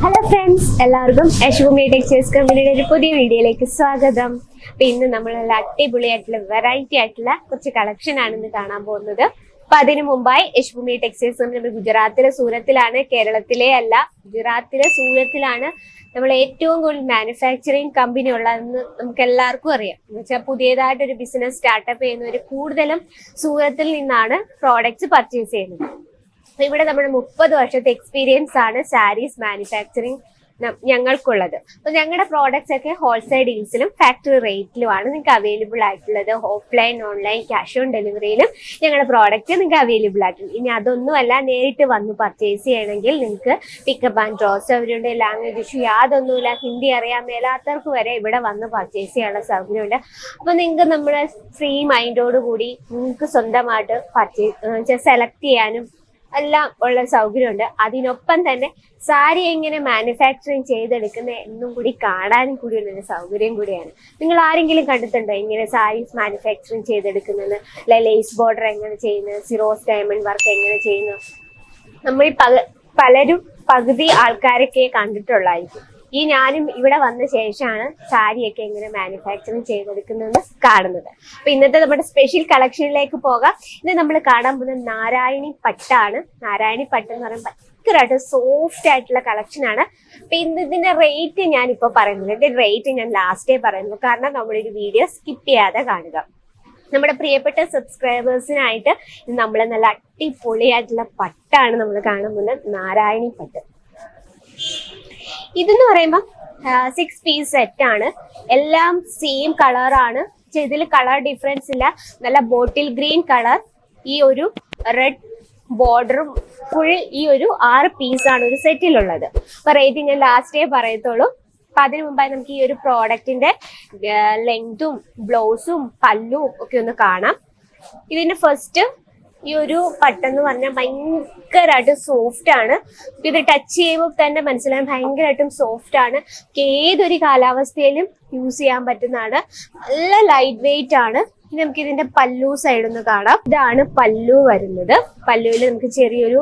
Hello friends, എല്ലാവർക്കും Yashobhoomi textiles കമ്പനിയുടെ ഒരു പുതിയ വീഡിയോയിലേക്ക് സ്വാഗതം. അപ്പൊ ഇന്ന് നമ്മൾ നല്ല അടിപൊളിയായിട്ടുള്ള വെറൈറ്റി ആയിട്ടുള്ള കുറച്ച് കളക്ഷൻ ആണ് ഇന്ന് കാണാൻ പോകുന്നത്. അപ്പൊ അതിനു മുമ്പായി യശോഭൂമി ടെക്സ്റ്റൈൽസ് നമ്മൾ ഗുജറാത്തിലെ സൂറത്തിലാണ്, കേരളത്തിലെ അല്ല, ഗുജറാത്തിലെ സൂറത്തിലാണ് നമ്മൾ ഏറ്റവും കൂടുതൽ മാനുഫാക്ചറിങ് കമ്പനി ഉള്ളതെന്ന് നമുക്ക് എല്ലാവർക്കും അറിയാം. എന്ന് വെച്ചാൽ പുതിയതായിട്ടൊരു ബിസിനസ് സ്റ്റാർട്ടപ്പ് ചെയ്യുന്നവർ കൂടുതലും സൂറത്തിൽ നിന്നാണ് പ്രോഡക്ട്സ് പർച്ചേസ് ചെയ്യുന്നത്. അപ്പൊ ഇവിടെ നമ്മുടെ 30 വർഷത്തെ എക്സ്പീരിയൻസ് ആണ് സാരീസ് മാനുഫാക്ചറിങ് ഞങ്ങൾക്കുള്ളത്. അപ്പൊ ഞങ്ങളുടെ പ്രോഡക്ട്സ് ഒക്കെ ഹോൾസെയിൽ ഡീൽസിലും ഫാക്ടറി റേറ്റിലുമാണ് നിങ്ങൾക്ക് അവൈലബിൾ ആയിട്ടുള്ളത്. ഓഫ്ലൈൻ, ഓൺലൈൻ, ക്യാഷ് ഓൺ ഡെലിവറിയിലും ഞങ്ങളുടെ പ്രോഡക്റ്റ് നിങ്ങൾക്ക് അവൈലബിൾ ആയിട്ടുണ്ട്. ഇനി അതൊന്നുമല്ല, നേരിട്ട് വന്ന് പർച്ചേസ് ചെയ്യണമെങ്കിൽ നിങ്ങൾക്ക് പിക്കപ്പ് ആൻഡ് ഡ്രോ സൗകര്യമുണ്ട്. ലാംഗ്വേജ് ഇഷ്യൂ യാതൊന്നുമില്ല. ഹിന്ദി അറിയാൻ മേലാത്തവർക്ക് വരെ ഇവിടെ വന്ന് പർച്ചേസ് ചെയ്യാനുള്ള സൗകര്യമുണ്ട്. അപ്പൊ നിങ്ങൾക്ക് നമ്മുടെ ഫ്രീ മൈൻഡോട് കൂടി നിങ്ങൾക്ക് സ്വന്തമായിട്ട് പർച്ചേസ് സെലക്ട് ചെയ്യാനും എല്ലാം ഉള്ള സൗകര്യമുണ്ട്. അതിനൊപ്പം തന്നെ സാരി എങ്ങനെ മാനുഫാക്ചറിങ് ചെയ്തെടുക്കുന്ന എന്നും കൂടി കാണാനും കൂടിയുള്ള സൗകര്യം കൂടിയാണ്. നിങ്ങൾ ആരെങ്കിലും കണ്ടിട്ടുണ്ടോ ഇങ്ങനെ സാരീസ് മാനുഫാക്ചറിങ് ചെയ്തെടുക്കുന്നത്? ലേസ് ബോർഡർ എങ്ങനെ ചെയ്യുന്നത്, സിറോസ് ഡയമണ്ട് വർക്ക് എങ്ങനെ ചെയ്യുന്നു? നമ്മൾ പലരും പകുതി ആൾക്കാരൊക്കെ കണ്ടിട്ടുള്ളായിരിക്കും. ഈ ഞാനും ഇവിടെ വന്ന ശേഷമാണ് സാരിയൊക്കെ എങ്ങനെ മാനുഫാക്ചറിങ് ചെയ്തെടുക്കുന്നതെന്ന് കാണുന്നത്. അപ്പൊ ഇന്നത്തെ നമ്മുടെ സ്പെഷ്യൽ കളക്ഷനിലേക്ക് പോകാം. ഇന്ന് നമ്മൾ കാണാൻ പോകുന്നത് നാരായണി പട്ടാണ്. നാരായണി പട്ട് എന്ന് പറയുമ്പോൾ ഭയങ്കരമായിട്ട് സോഫ്റ്റ് ആയിട്ടുള്ള കളക്ഷൻ ആണ്. അപ്പൊ ഇതിന്റെ റേറ്റ് ഞാനിപ്പോ പറയുന്നത്, ഇതിന്റെ റേറ്റ് ഞാൻ ലാസ്റ്റേ പറയുന്നു, കാരണം നമ്മളൊരു വീഡിയോ സ്കിപ്പ് ചെയ്യാതെ കാണുക. നമ്മുടെ പ്രിയപ്പെട്ട സബ്സ്ക്രൈബേഴ്സിനായിട്ട് നമ്മൾ നല്ല അടിപൊളിയായിട്ടുള്ള പട്ടാണ് നമ്മൾ കാണാൻ പോകുന്നത്, നാരായണി പട്ട്. ഇതെന്ന് പറയുമ്പോൾ 6 പീസ് സെറ്റ് ആണ്. എല്ലാം സെയിം കളറാണ്. ഇതിൽ കളർ ഡിഫറൻസ് ഇല്ല. നല്ല ബോട്ടിൽ ഗ്രീൻ കളർ, ഈ ഒരു റെഡ് ബോർഡറും ഫുൾ, ഈ ഒരു 6 പീസാണ് ഒരു സെറ്റിലുള്ളത്. അപ്പൊ റേറ്റ് ഞാൻ ലാസ്റ്റേ പറയത്തുള്ളൂ. അപ്പൊ അതിനു മുമ്പായി നമുക്ക് ഈ ഒരു പ്രോഡക്റ്റിന്റെ ലെങ്തും ബ്ലൗസും പല്ലും ഒക്കെ ഒന്ന് കാണാം. ഇതിന്റെ ഫസ്റ്റ് ഈ ഒരു പട്ടെന്ന് പറഞ്ഞാൽ ഭയങ്കരമായിട്ട് സോഫ്റ്റ് ആണ്. ഇത് ടച്ച് ചെയ്യുമ്പോൾ തന്നെ മനസ്സിലായാൽ ഭയങ്കരമായിട്ടും സോഫ്റ്റ് ആണ്. ഏതൊരു കാലാവസ്ഥയിലും യൂസ് ചെയ്യാൻ പറ്റുന്നതാണ്. നല്ല ലൈറ്റ് വെയിറ്റ് ആണ്. ഇനി നമുക്ക് ഇതിന്റെ പല്ലു സൈഡ് ഒന്ന് കാണാം. ഇതാണ് പല്ലു വരുന്നത്. പല്ലുവിൽ നമുക്ക് ചെറിയൊരു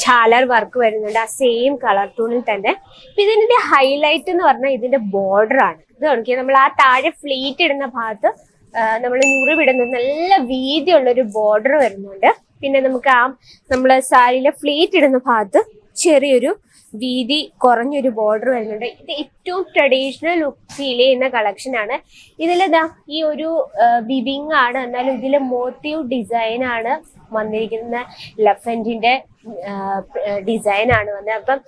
ഛാലർ വർക്ക് വരുന്നുണ്ട്, ആ സെയിം കളർ ടൂണിൽ തന്നെ. ഇതിന്റെ ഹൈലൈറ്റ് എന്ന് പറഞ്ഞാൽ ഇതിന്റെ ബോർഡർ ആണ്. ഇത് നോക്കിയാൽ നമ്മൾ ആ താഴെ ഫ്ലീറ്റ് ഇടുന്ന ഭാഗത്ത് നമ്മൾ ഞുറിവിടുന്നത് നല്ല വീതിയുള്ളൊരു ബോർഡർ വരുന്നുണ്ട്. പിന്നെ നമുക്ക് നമ്മൾ സാരിയിലെ ഫ്ലീറ്റ് ഇടുന്ന ഭാഗത്ത് ചെറിയൊരു വീതി കുറഞ്ഞൊരു ബോർഡർ വരുന്നുണ്ട്. ഇത് ഏറ്റവും ട്രഡീഷണൽ ലുക്ക് ഫീൽ ചെയ്യുന്ന കളക്ഷൻ ആണ്. ഇതിലിതാ ഈ ഒരു വിവിങ് ആണ്, എന്നാലും ഇതിൽ മോട്ടീവ് ഡിസൈൻ ആണ് വന്നിരിക്കുന്ന. ലഫൻറ്റിന്റെ ഡിസൈൻ ആണ് വന്നത്. അപ്പം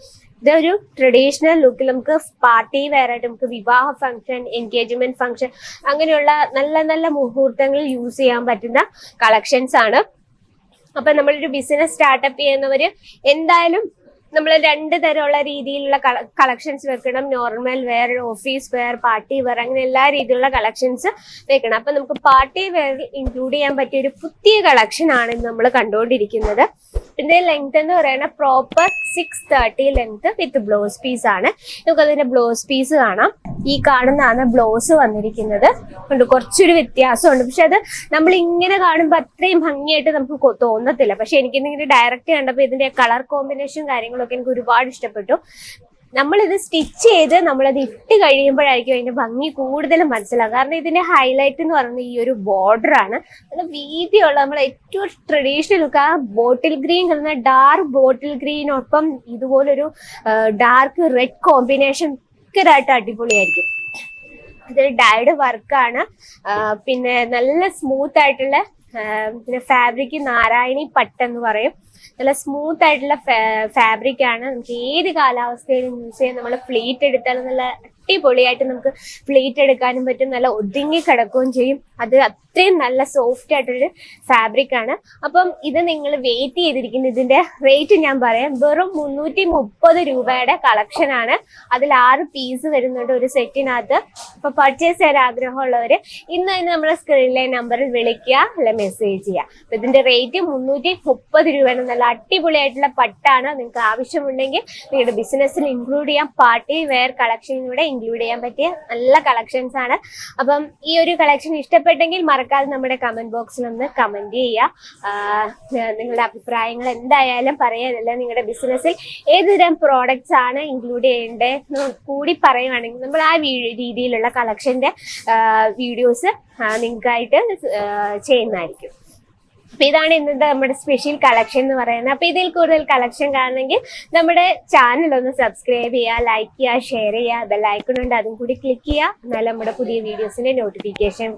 ഇതൊരു ട്രഡീഷണൽ ലുക്കിൽ നമുക്ക് പാർട്ടി വെയർ ആയിട്ട് നമുക്ക് വിവാഹ ഫംഗ്ഷൻ, എൻഗേജ്മെന്റ് ഫംഗ്ഷൻ, അങ്ങനെയുള്ള നല്ല നല്ല മുഹൂർത്തങ്ങളിൽ യൂസ് ചെയ്യാൻ പറ്റുന്ന കളക്ഷൻസ് ആണ്. അപ്പൊ നമ്മളൊരു ബിസിനസ് സ്റ്റാർട്ടപ്പ് ചെയ്യുന്നവര് എന്തായാലും നമ്മൾ 2 തരമുള്ള രീതിയിലുള്ള കളക്ഷൻസ് വെക്കണം. Normal wear, office wear, party wear, അങ്ങനെ എല്ലാ രീതിയിലുള്ള കളക്ഷൻസ് വെക്കണം. അപ്പൊ നമുക്ക് പാർട്ടി വെയർ ഇൻക്ലൂഡ് ചെയ്യാൻ പറ്റിയ ഒരു പുതിയ കളക്ഷൻ ആണ് നമ്മൾ കണ്ടുകൊണ്ടിരിക്കുന്നത്. ഇതിന്റെ ലെങ്ത് എന്ന് പറയുന്നത് proper 630 length with blouse piece ആണ്. നമുക്ക് അതിന്റെ ബ്ലൗസ് പീസ് കാണാം. ഈ കാണുന്നതാണ് ബ്ലൗസ് വന്നിരിക്കുന്നത്. കുറച്ചൊരു വ്യത്യാസമുണ്ട്, പക്ഷെ അത് നമ്മൾ ഇങ്ങനെ കാണുമ്പോൾ അത്രയും ഭംഗിയായിട്ട് നമുക്ക് തോന്നത്തില്ല. പക്ഷെ എനിക്കിങ്ങനെ ഡയറക്റ്റ് കണ്ടപ്പോൾ ഇതിന്റെ കളർ കോമ്പിനേഷൻ കാര്യങ്ങളൊക്കെ എനിക്ക് ഒരുപാട് ഇഷ്ടപ്പെട്ടു. നമ്മളിത് സ്റ്റിച്ച് ചെയ്ത് നമ്മളത് ഇട്ട് കഴിയുമ്പോഴായിരിക്കും അതിന്റെ ഭംഗി കൂടുതലും മനസ്സിലാകും. കാരണം ഇതിന്റെ ഹൈലൈറ്റ് എന്ന് പറയുന്നത് ഈ ഒരു ബോർഡർ ആണ്. നല്ല വീതിയുള്ള നമ്മൾ ഏറ്റവും ട്രഡീഷണൽ ലുക്ക്, ആ bottle green colour, dark bottle ഗ്രീനൊപ്പം ഇതുപോലൊരു ഡാർക്ക് റെഡ് കോമ്പിനേഷൻ ഭയങ്കരമായിട്ട് അടിപൊളിയായിരിക്കും. ഇതൊരു ഡൈഡ് വർക്കാണ്. പിന്നെ നല്ല സ്മൂത്ത് ആയിട്ടുള്ള പിന്നെ ഫാബ്രിക് നാരായണി പട്ട് എന്ന് പറയും. നല്ല സ്മൂത്ത് ആയിട്ടുള്ള ഫാബ്രിക് ആണ്. നമുക്ക് ഏത് കാലാവസ്ഥയിലും യൂസ് ചെയ്യാൻ. നമ്മൾ ഫ്ലീറ്റ് എടുത്താലും നല്ല അടിപൊളിയായിട്ട് നമുക്ക് ഫ്ലീറ്റ് എടുക്കാനും പറ്റും. നല്ല ഒതുങ്ങി കിടക്കുകയും ചെയ്യും. അത് അത്രയും നല്ല സോഫ്റ്റ് ആയിട്ടൊരു ഫാബ്രിക് ആണ്. അപ്പം ഇത് നിങ്ങൾ വെയിറ്റ് ചെയ്തിരിക്കുന്ന ഇതിന്റെ റേറ്റ് ഞാൻ പറയാം. വെറും 330 രൂപയുടെ കളക്ഷൻ ആണ്. അതിൽ 6 പീസ് വരുന്നുണ്ട് ഒരു സെറ്റിനകത്ത്. അപ്പൊ പർച്ചേസ് ചെയ്യാൻ ആഗ്രഹമുള്ളവര് ഇന്ന് തന്നെ നമ്മുടെ സ്ക്രീനിലെ നമ്പറിൽ വിളിക്കുക, അല്ലെ മെസ്സേജ് ചെയ്യുക. അപ്പൊ ഇതിന്റെ റേറ്റ് 330 രൂപയാണ്. നല്ല അടിപൊളിയായിട്ടുള്ള പട്ടാണ്. നിങ്ങൾക്ക് ആവശ്യമുണ്ടെങ്കിൽ നിങ്ങളുടെ ബിസിനസ്സിൽ ഇൻക്ലൂഡ് ചെയ്യാം. പാർട്ടി വെയർ കളക്ഷനിലൂടെ ഇൻക്ലൂഡ് ചെയ്യാൻ പറ്റിയ നല്ല കളക്ഷൻസ് ആണ്. അപ്പം ഈ ഒരു കളക്ഷൻ ഇഷ്ടപ്പെട്ടെങ്കിൽ മറക്കാതെ മറക്കാതെ നമ്മുടെ കമന്റ് ബോക്സിൽ ഒന്ന് കമന്റ് ചെയ്യുക. നിങ്ങളുടെ അഭിപ്രായങ്ങൾ എന്തായാലും പറയാനല്ല, നിങ്ങളുടെ ബിസിനസ്സിൽ ഏതുതരം പ്രോഡക്റ്റ്സ് ആണ് ഇൻക്ലൂഡ് ചെയ്യേണ്ടത് കൂടി പറയുവാണെങ്കിൽ നമ്മൾ ആ രീതിയിലുള്ള കളക്ഷന്റെ വീഡിയോസ് നിങ്ങൾക്കായിട്ട് ചെയ്യുന്നതായിരിക്കും. അപ്പൊ ഇതാണ് ഇന്നത്തെ നമ്മുടെ സ്പെഷ്യൽ കളക്ഷൻ എന്ന് പറയുന്നത്. അപ്പൊ ഇതിൽ കൂടുതൽ കളക്ഷൻ കാണണമെങ്കിൽ നമ്മുടെ ചാനൽ ഒന്ന് സബ്സ്ക്രൈബ് ചെയ്യുക, ലൈക്ക് ചെയ്യുക, ഷെയർ ചെയ്യുക, ബെല്ലൈക്കൺ ഉണ്ട് അതും കൂടി ക്ലിക്ക് ചെയ്യുക. എന്നാലും നമ്മുടെ പുതിയ വീഡിയോസിന്റെ നോട്ടിഫിക്കേഷൻ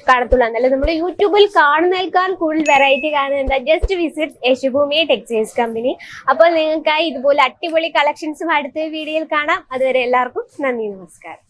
കാണത്തുള്ളൂ. എന്നാലും നമ്മൾ യൂട്യൂബിൽ കാണുന്നതിനേക്കാൾ കൂടുതൽ വെറൈറ്റി കാണുന്നത് ജസ്റ്റ് വിസിറ്റ് യശുഭൂമി ടെക്സ്റ്റൈൽസ് കമ്പനി. അപ്പോൾ നിങ്ങൾക്കായി ഇതുപോലെ അടിപൊളി കളക്ഷൻസും അടുത്ത വീഡിയോയിൽ കാണാം. അതുവരെ എല്ലാവർക്കും നന്ദി, നമസ്കാരം.